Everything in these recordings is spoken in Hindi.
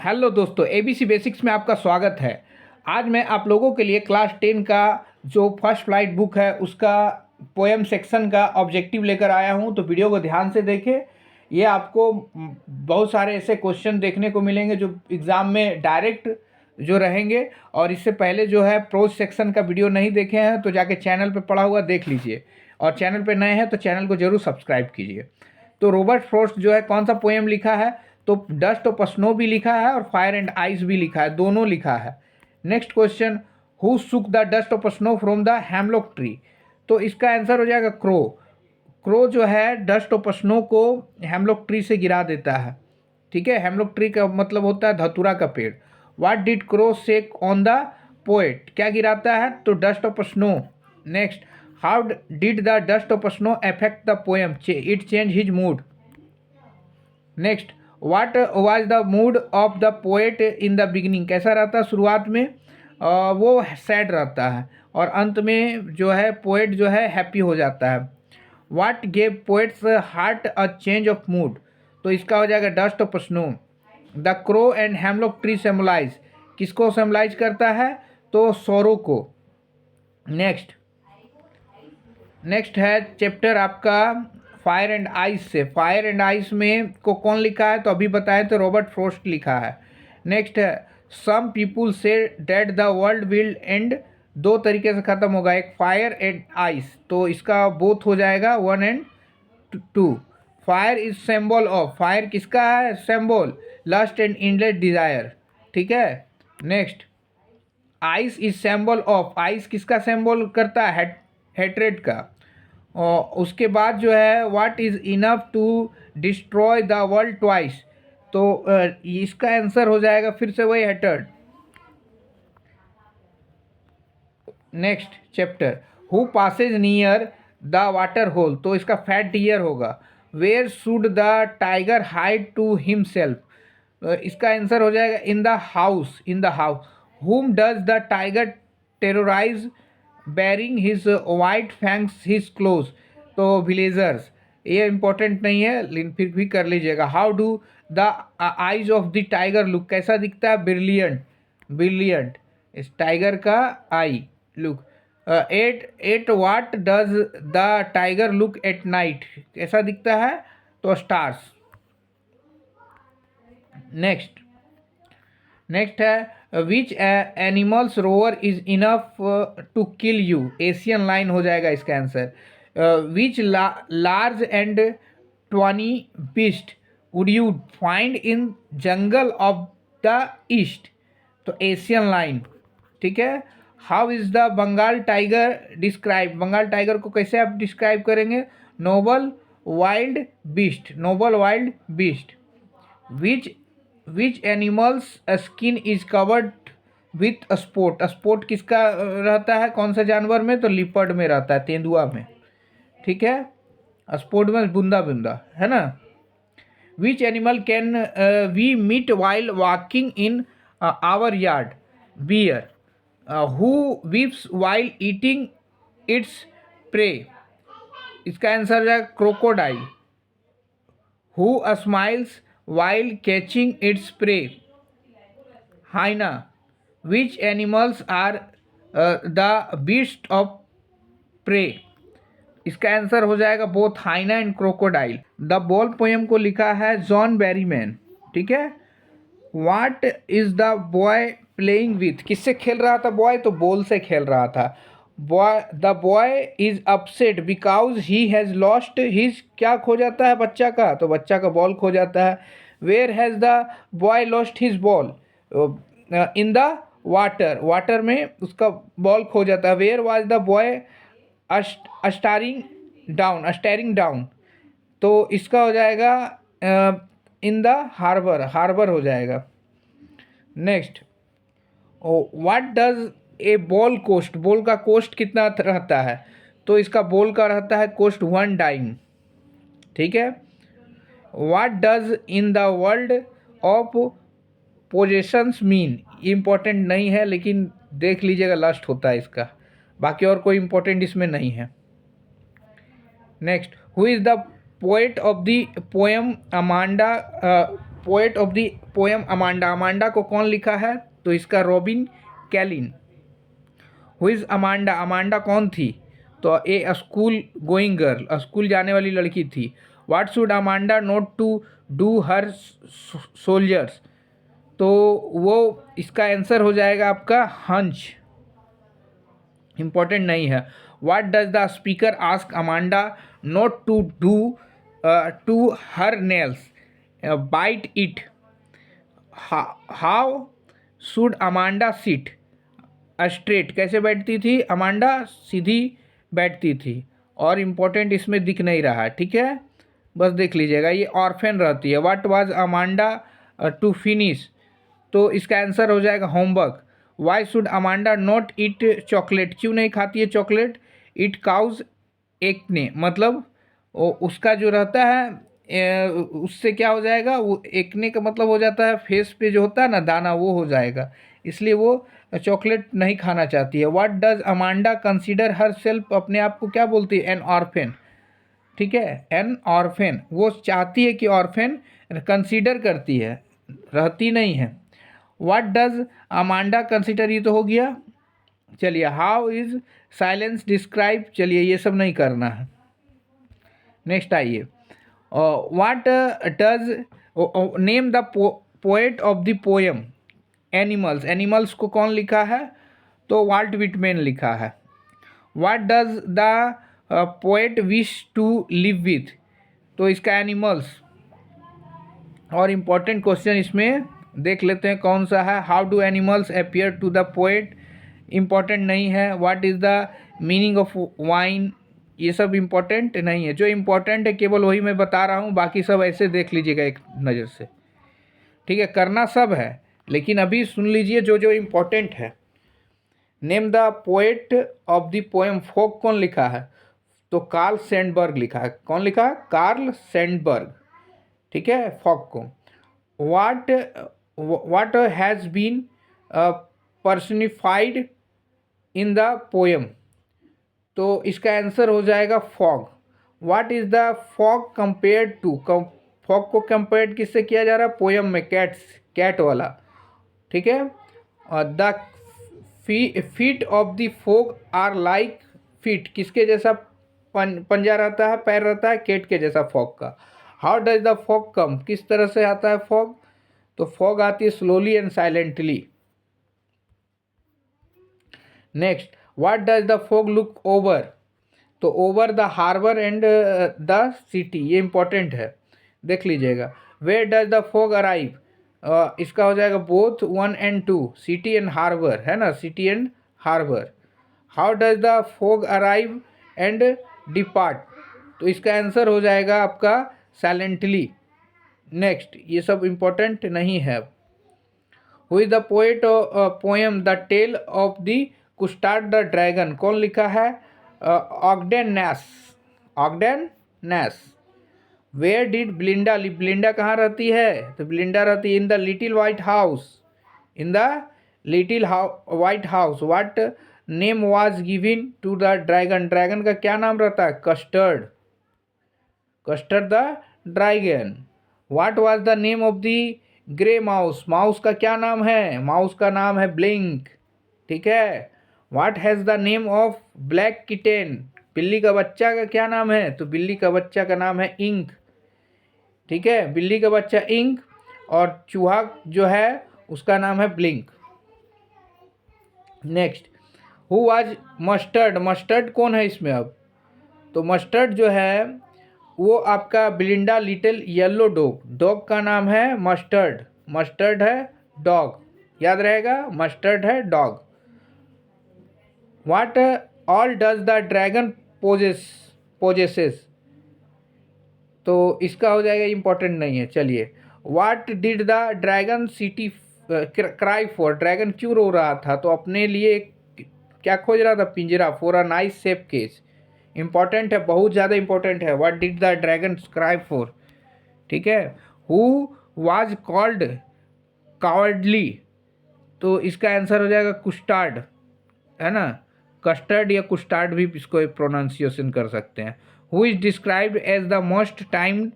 हेलो दोस्तों, एबीसी बेसिक्स में आपका स्वागत है। आज मैं आप लोगों के लिए क्लास 10 का जो फर्स्ट फ्लाइट बुक है उसका पोएम सेक्शन का ऑब्जेक्टिव लेकर आया हूं। तो वीडियो को ध्यान से देखें। ये आपको बहुत सारे ऐसे क्वेश्चन देखने को मिलेंगे जो एग्ज़ाम में डायरेक्ट जो रहेंगे। और इससे पहले जो है प्रोज सेक्शन का वीडियो नहीं देखे हैं तो जाके चैनल पर पड़ा हुआ देख लीजिए, और चैनल पर नए हैं तो चैनल को ज़रूर सब्सक्राइब कीजिए। तो रॉबर्ट फ्रॉस्ट जो है कौन सा पोएम लिखा है, तो डस्ट ऑफ स्नो भी लिखा है और फायर एंड आइस भी लिखा है, दोनों लिखा है। नेक्स्ट क्वेश्चन, हु सुक the dust of snow from the hemlock tree, तो इसका आंसर हो जाएगा क्रो। क्रो जो है डस्ट ऑफ स्नो को हेमलॉक ट्री से गिरा देता है। ठीक है, हेमलॉक ट्री का मतलब होता है धतूरा का पेड़। What did crow shake on the poet, क्या गिराता है, तो dust of snow. Next, how did the dust of snow affect the poem, it change his mood. Next, what was the mood of the poet in the beginning, कैसा रहता है शुरुआत में, वो सैड रहता है और अंत में जो है पोएट जो है हैप्पी हो जाता है। What gave poet's heart a change of mood, तो इसका हो जाएगा dust of snow. The crow and hemlock tree symbolise, किसको सिम्बलाइज करता है, तो सोरो को। नेक्स्ट है चैप्टर आपका फायर एंड आइस से। फायर एंड आइस में को कौन लिखा है, तो अभी बताएं तो रॉबर्ट फ्रॉस्ट लिखा है। नेक्स्ट है some people say the world will विल एंड, दो तरीके से ख़त्म होगा, एक फायर एंड आइस, तो इसका बोथ हो जाएगा 1 and 2। Fire is symbol of, fire किसका है, symbol lust and endless desire. ठीक है। Next, ice is symbol of, ice किसका सिंबल करता है, हेट्रेड का। और उसके बाद जो है what is enough to destroy the world twice, तो इसका आंसर हो जाएगा फिर से वही hatred. Next chapter, who passes near the water hole, तो इसका फैट डियर होगा। Where should the tiger hide to himself, इसका आंसर हो जाएगा in the house, in the house. Whom does the tiger terrorize baring his white fangs his claws, तो विलेजर्स। ये इंपॉर्टेंट नहीं है लेकिन फिर भी कर लीजिएगा। How do the eyes of the tiger look, कैसा दिखता है, ब्रिलियंट, ब्रिलियंट इस टाइगर का eye look. At what does the tiger look at night, कैसा दिखता है, तो स्टार्स। नेक्स्ट है which animals roar is enough to kill you, Asian lion हो जाएगा इसका answer. Which large and tawny beast would you find in jungle of the east, तो एशियन लाइन। ठीक है। How is the Bengal tiger describe, Bengal tiger को कैसे आप डिस्क्राइब करेंगे, noble wild beast, noble wild beast. Which animal's skin is covered with spot, spot किसका रहता है, कौन सा जानवर में, तो लिपर्ड में रहता है, तेंदुआ में। ठीक है, स्पोट में बूंदा बूंदा है ना। Which animal can we meet while walking in our yard, bear. Who weeps while eating its prey, इसका आंसर है crocodile. Who smiles while catching its prey, hyena. Which animals are the beast of prey, इसका आंसर हो जाएगा both hyena and crocodile. The ball poem को लिखा है जॉन बैरीमैन। ठीक है। What is the boy playing with, किससे खेल रहा था बॉय, तो बॉल से खेल रहा था। The boy is upset because he has lost his, क्या खो जाता है बच्चा का, तो बच्चा का बॉल खो जाता है। Where has the boy lost his ball, in the water, water में उसका बॉल खो जाता है। Where was the boy staring down, तो इसका हो जाएगा इन द हार्बर, हार्बर हो जाएगा। Next, what does a ball cost, ball का कोस्ट कितना रहता है, तो इसका बॉल का रहता है कोस्ट 1 डाइम। ठीक है। What does in the world of possessions mean, important नहीं है लेकिन देख लीजिएगा, लस्ट होता है इसका, बाकी और कोई इम्पोर्टेंट इसमें नहीं है। Next, who is the poet of the poem Amanda poet of the poem Amanda, Amanda को कौन लिखा है? तो इसका Robin Klein. Who is Amanda, Amanda कौन थी? तो ए स्कूल गोइंग गर्ल, स्कूल जाने वाली लड़की थी। What should Amanda not to do her shoulders, तो वो इसका आंसर हो जाएगा आपका हंच, इम्पॉर्टेंट नहीं है। What does the speaker ask Amanda not to do to her nails, bite it. How should Amanda sit straight, कैसे बैठती थी अमांडा? सीधी बैठती थी। और इम्पोर्टेंट इसमें दिख नहीं रहा, ठीक है, बस देख लीजिएगा। ये ऑर्फेन रहती है। What was Amanda to finish, तो इसका आंसर हो जाएगा homework. Why should Amanda not eat chocolate, क्यों नहीं खाती है चॉकलेट? इट काउज एक्ने, मतलब उसका जो रहता है उससे क्या हो जाएगा, वो एक्ने का मतलब हो जाता है फेस पे जो होता है ना दाना, वो हो जाएगा, इसलिए वो चॉकलेट नहीं खाना चाहती है। What does Amanda consider her self, अपने आप को क्या बोलती है? एन ऑर्फेन, ठीक है, एन ऑर्फेन। वो चाहती है कि ऑर्फेन, कंसीडर करती है, रहती नहीं है। व्हाट डज अमांडा कंसीडर, ये तो हो गया। चलिए, हाउ इज साइलेंस डिस्क्राइब, चलिए ये सब नहीं करना है। नेक्स्ट आइए, what does name the poet of the poem animals, animals को कौन लिखा है? तो वाल्ट विटमैन लिखा है। What does the poet wish to live with, तो इसका एनिमल्स। और इम्पॉर्टेंट क्वेश्चन इसमें देख लेते हैं कौन सा है। How do animals appear to the poet, important नहीं है। What is the meaning of wine, ये सब इम्पॉर्टेंट नहीं है। जो इम्पॉर्टेंट है केवल वही मैं बता रहा हूँ, बाकी सब ऐसे देख लीजिएगा एक नज़र से, ठीक है, करना सब है, लेकिन अभी सुन लीजिए जो जो इम्पोर्टेंट है। Name the poet of the poem fog, कौन लिखा है? तो कार्ल सैंडबर्ग लिखा है। कौन लिखा है? कार्ल सैंडबर्ग, ठीक है, फोक को। What has been personified in the poem, तो इसका आंसर हो जाएगा fog. What is the fog compared to, fog को कंपेयर किससे किया जा रहा है? पोएम में कैट्स, कैट वाला, ठीक है। The feet of the fog are like feet, किसके जैसा पंजा रहता है, पैर रहता है? कैट के जैसा फॉग का। हाउ डज द फॉग कम, किस तरह से आता है फॉग? तो फॉग आती है slowly and silently. Next, what does the fog look over, तो over the harbour and the city, ये इंपॉर्टेंट है, देख लीजिएगा। Where does the fog arrive, इसका हो जाएगा both 1 and 2, city and harbour, है ना, city and harbour. How does the fog arrive and depart, तो इसका आंसर हो जाएगा आपका साइलेंटली। नेक्स्ट, ये सब इम्पोर्टेंट नहीं है। Who is the poet poem the tale of the custard the dragon, कौन लिखा है? Ogden Nash, Ogden Nash. Where did Belinda live, Belinda कहाँ रहती है? तो ब्लिंडा रहती है in the little white house, in the little white house. What name was given to the dragon, dragon का क्या नाम रहता है? Custard, custard the dragon. What was the name of the grey mouse, mouse का क्या नाम है? माउस का नाम है ब्लिंक, ठीक है। What has the name of black kitten, बिल्ली का बच्चा का क्या नाम है? तो बिल्ली का बच्चा का नाम है इंक, ठीक है, बिल्ली का बच्चा इंक, और चूहा जो है उसका नाम है blink. Next, who was mustard, mustard कौन है इसमें अब? तो मस्टर्ड जो है वो आपका ब्लिंडा लिटिल येलो डॉग, डॉग का नाम है मस्टर्ड, मस्टर्ड है डॉग, याद रहेगा, मस्टर्ड है dog. What all does the dragon possesses, तो इसका हो जाएगा इम्पोर्टेंट नहीं है। चलिए, what did the dragon city cry for, dragon क्यों रो रहा था? तो अपने लिए क्या खोज रहा था? पिंजरा, for a nice safe cage, important है, बहुत ज़्यादा इंपॉर्टेंट है। What did the dragon cry for, ठीक है। हु वाज कॉल्ड कावर्डली, तो इसका आंसर हो जाएगा कुस्टार्ड, है ना, कस्टर्ड या कुस्टार्ड भी इसको प्रोनाउंसिएशन कर सकते हैं। Who is described as the most time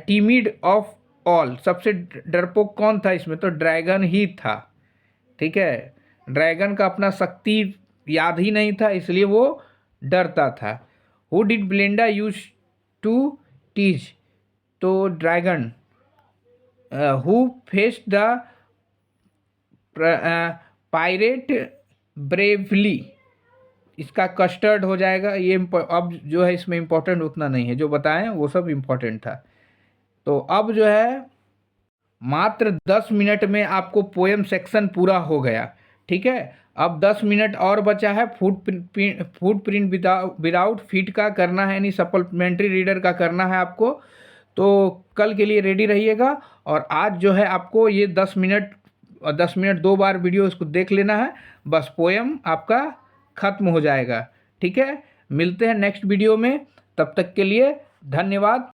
timid of all. सबसे डरपोक कौन था इसमें? तो ड्रैगन ही था। ठीक है, ड्रैगन का अपना शक्ति याद ही नहीं था, इसलिए वो डरता था। Who did Belinda use to tease? तो dragon. Who faced the pirate bravely? इसका कस्टर्ड हो जाएगा। ये अब जो है इसमें इम्पोर्टेंट उतना नहीं है, जो बताएं वो सब इम्पोर्टेंट था। तो अब जो है मात्र 10 मिनट में आपको पोएम सेक्शन पूरा हो गया। ठीक है, अब 10 मिनट और बचा है। फुटप्रिंट विदाउट फीट का करना है, यानी सप्लीमेंट्री रीडर का करना है आपको। तो कल के लिए रेडी रहिएगा। और आज जो है आपको ये 10 मिनट 2 बार वीडियो इसको देख लेना है, बस पोएम आपका ख़त्म हो जाएगा। ठीक है, मिलते हैं नेक्स्ट वीडियो में, तब तक के लिए धन्यवाद।